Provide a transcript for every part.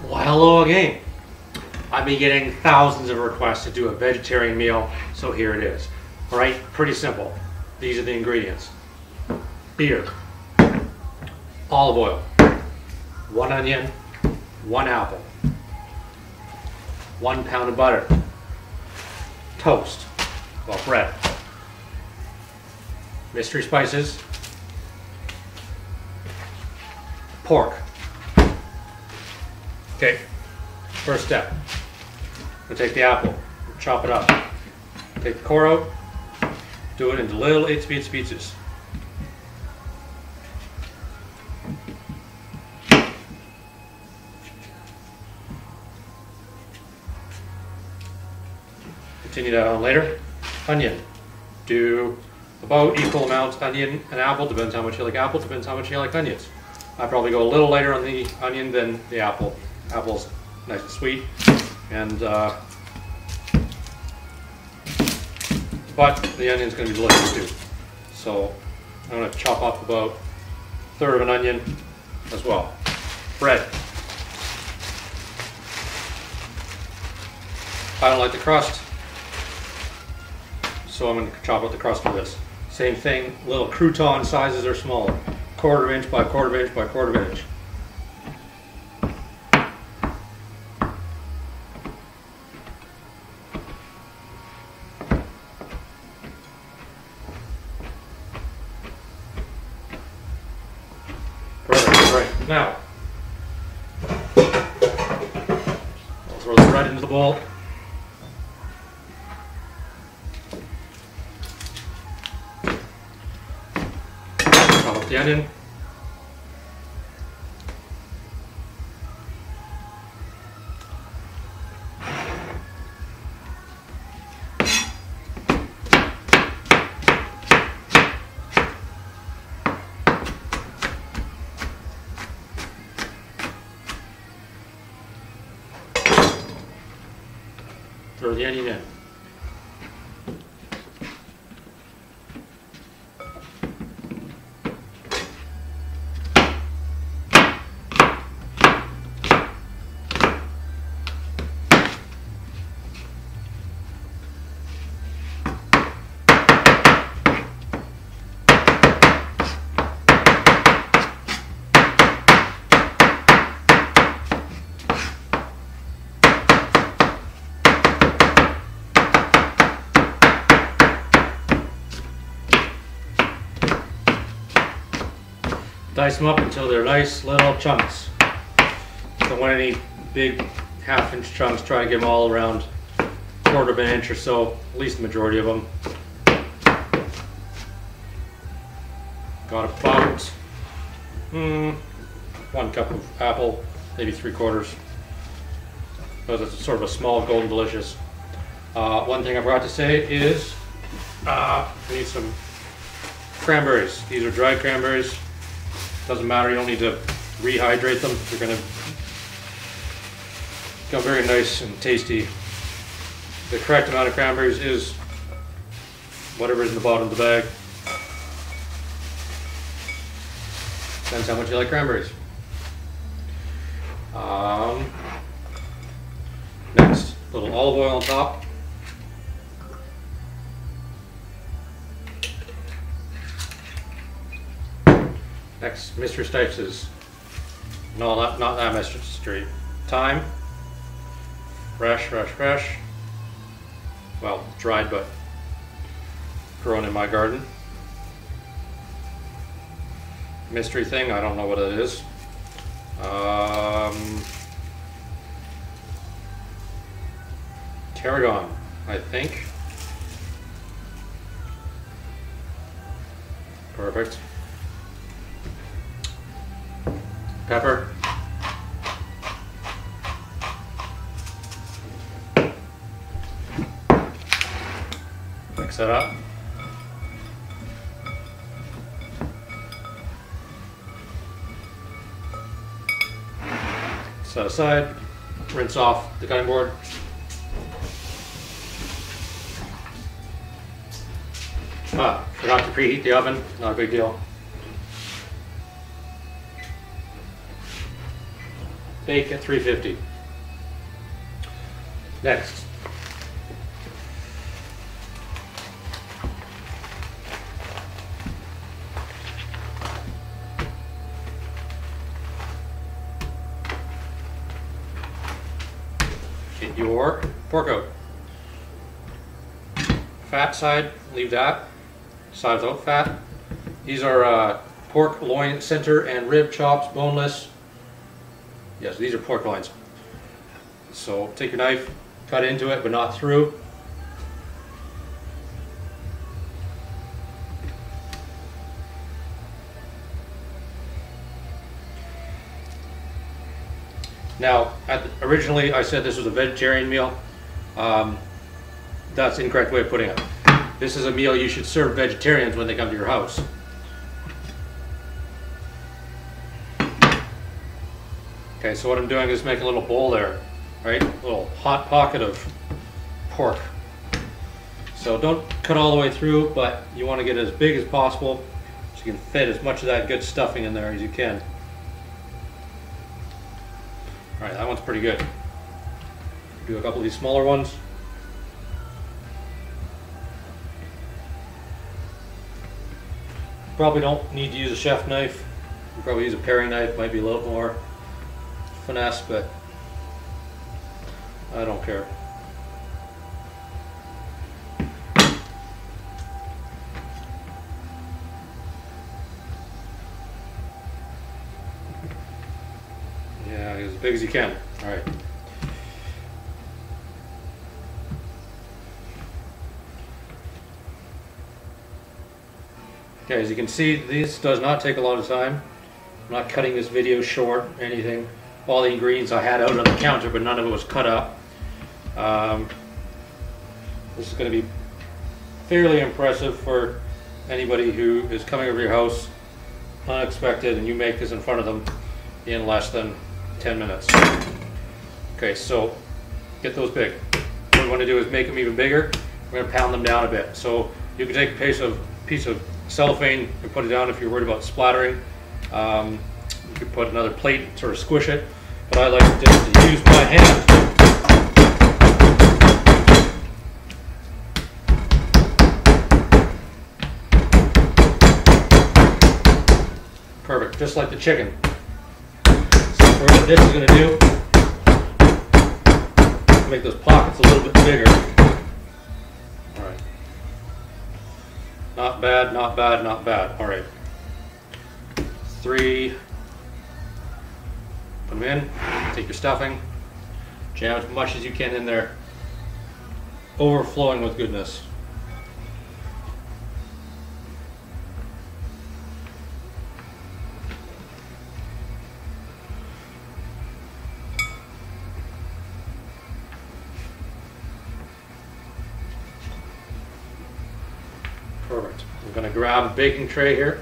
Well, hello again. I've been getting thousands of requests to do a vegetarian meal, so here it is. All right, pretty simple. These are the ingredients. Beer, olive oil, 1 onion, 1 apple, 1 pound of butter, toast, well, bread, mystery spices, pork. Okay, first step. We'll take the apple, chop it up. Take the core out, do it into little itsy pieces. Continue that on later. Onion. Do about equal amounts onion and apple, depends how much you like apple, depends how much you like onions. I probably go a little lighter on the onion than the apple. Apple's nice and sweet, and but the onion's going to be delicious too. So I'm going to chop up about 1/3 of an onion as well. Bread. I don't like the crust, so I'm going to chop out the crust for this. Same thing, little crouton sizes are smaller. 1/4 inch by 1/4 inch by 1/4 inch. Perfect, right. Now, I'll throw the bread into the bowl. Chop up the onion. Throw the onion in. Dice them up until they're nice little chunks. Don't want any big 1/2 inch chunks. Try to get them all around 1/4 of an inch or so, at least the majority of them. Got about 1 cup of apple, maybe 3/4. Because it's sort of a small golden delicious. One thing I forgot to say is we need some cranberries. These are dried cranberries. Doesn't matter, you don't need to rehydrate them. They're going to become very nice and tasty. The correct amount of cranberries is whatever's in the bottom of the bag. Depends how much you like cranberries. Next, a little olive oil on top. Next, mystery spices. No, not that mystery. Thyme. Fresh. Well, dried, but grown in my garden. Mystery thing, I don't know what it is. Tarragon, I think. Perfect. Pepper. Mix that up. Set aside. Rinse off the cutting board. Forgot to preheat the oven. Not a big deal. Bake at 350. Next. Get your pork out. Fat side, leave that. Side without fat. These are pork loin center and rib chops, boneless. Yes, these are pork loins. So take your knife, cut into it, but not through. Now, originally I said this was a vegetarian meal. That's the incorrect way of putting it. This is a meal you should serve vegetarians when they come to your house. Okay, so what I'm doing is making a little bowl there, right? A little hot pocket of pork. So don't cut all the way through, but you want to get it as big as possible so you can fit as much of that good stuffing in there as you can. All right, that one's pretty good. Do a couple of these smaller ones. Probably don't need to use a chef knife. You probably use a paring knife, might be a little more finesse, but I don't care. Yeah, as big as you can. All right. Okay, as you can see, this does not take a lot of time. I'm not cutting this video short or anything. All the ingredients I had out on the counter, but none of it was cut up. This is going to be fairly impressive for anybody who is coming over your house unexpected and you make this in front of them in less than 10 minutes. Okay, so get those big. What we want to do is make them even bigger. We're going to pound them down a bit. So you can take a piece of cellophane and put it down if you're worried about splattering. You could put another plate and sort of squish it, but I like just to use my hand. Perfect, just like the chicken. So for what this is going to do, make those pockets a little bit bigger. All right. Not bad, not bad, not bad. All right. 3. Put them in. Take your stuffing. Jam as much as you can in there. Overflowing with goodness. Perfect. I'm going to grab a baking tray here.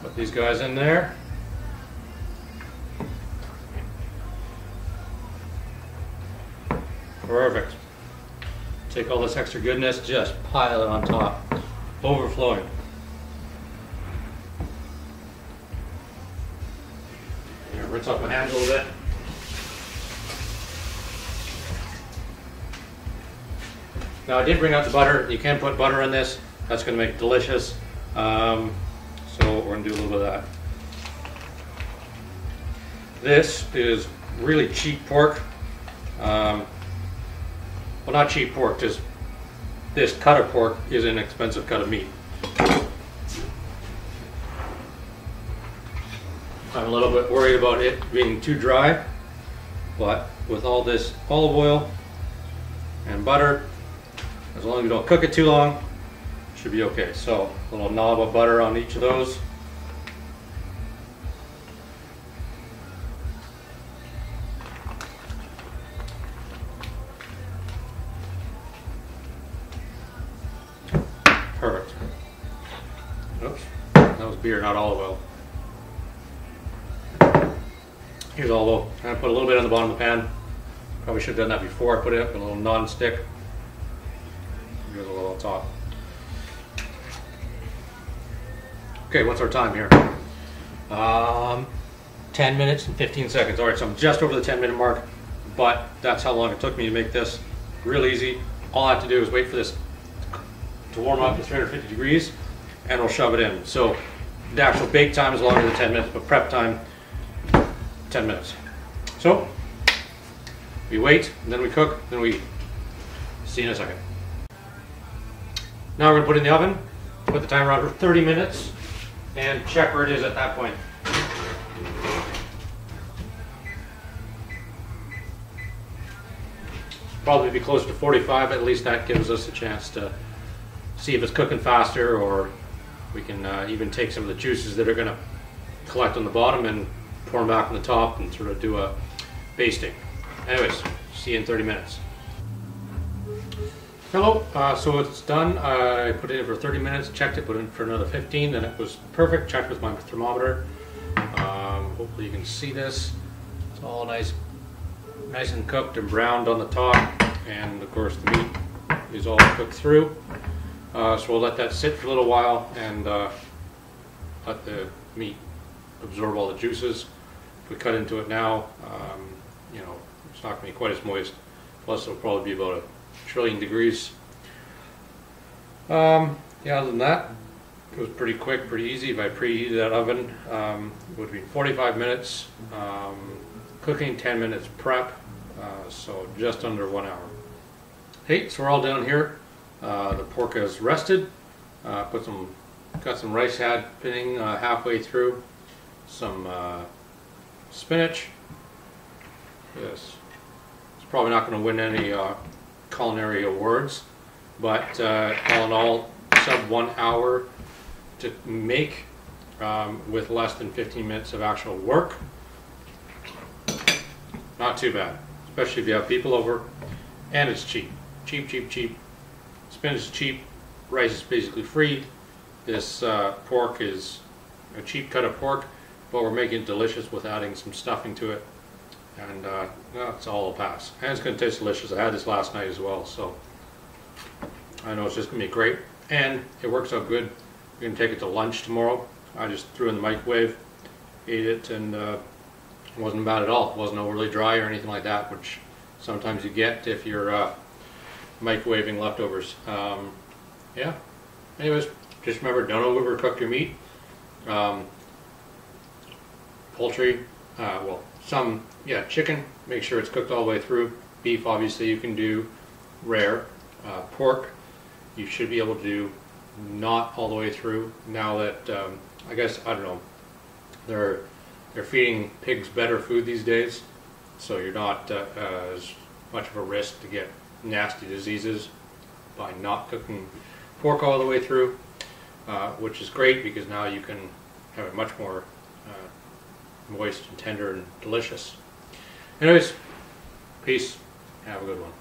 Put these guys in there. Perfect. Take all this extra goodness, just pile it on top, overflowing. Here, rinse off my hands a little bit. Now I did bring out the butter. You can put butter in this. That's going to make it delicious. So we're going to do a little bit of that. This is really cheap pork. Well, not cheap pork, just this cut of pork is an expensive cut of meat. I'm a little bit worried about it being too dry, but with all this olive oil and butter, as long as you don't cook it too long, it should be okay. So a little knob of butter on each of those. Perfect. Oops, that was beer, not olive oil. Here's all low. I'm going to put a little bit on the bottom of the pan. Probably should have done that before I put it up, a little non-stick. Here's a little on top. Okay, what's our time here? 10 minutes and 15 seconds. All right, so I'm just over the 10-minute mark, but that's how long it took me to make this. Real easy. All I have to do is wait for this to warm up to 350 degrees, and we'll shove it in. So the actual bake time is longer than 10 minutes, but prep time, 10 minutes. So we wait, and then we cook, then we eat. See you in a second. Now we're going to put it in the oven, put the timer on for 30 minutes, and check where it is at that point. Probably be close to 45, at least that gives us a chance to see if it's cooking faster, or we can even take some of the juices that are going to collect on the bottom and pour them back on the top and sort of do a basting. Anyways, see you in 30 minutes. Hello, so it's done. I put it in for 30 minutes, checked it, put it in for another 15, and it was perfect. Checked with my thermometer. Hopefully you can see this. It's all nice and cooked and browned on the top, and of course the meat is all cooked through. So we'll let that sit for a little while and let the meat absorb all the juices. If we cut into it now, you know, it's not going to be quite as moist. Plus it'll probably be about 1 trillion degrees. Yeah, other than that, it was pretty quick, pretty easy. If I preheated that oven, it would be 45 minutes. Cooking, 10 minutes prep, so just under 1 hour. Hey, so we're all done here. The pork is rested. Got some rice happening halfway through. Some spinach. Yes, it's probably not going to win any culinary awards, but all in all, sub 1 hour to make with less than 15 minutes of actual work. Not too bad, especially if you have people over, and it's cheap. Cheap. Spinach is cheap, rice is basically free. This pork is a cheap cut of pork, but we're making it delicious with adding some stuffing to it, and that's all I'll pass. And it's going to taste delicious. I had this last night as well, so I know it's just going to be great, and it works out good. We're going to take it to lunch tomorrow. I just threw it in the microwave, ate it, and it wasn't bad at all. It wasn't overly dry or anything like that, which sometimes you get if you're microwaving leftovers. Yeah. Anyways, just remember, don't overcook your meat. Poultry, chicken, make sure it's cooked all the way through. Beef, obviously, you can do rare. Pork, you should be able to do not all the way through. Now that, I don't know, they're feeding pigs better food these days, so you're not as much of a risk to get nasty diseases by not cooking pork all the way through, which is great because now you can have it much more moist and tender and delicious. Anyways, peace. Have a good one.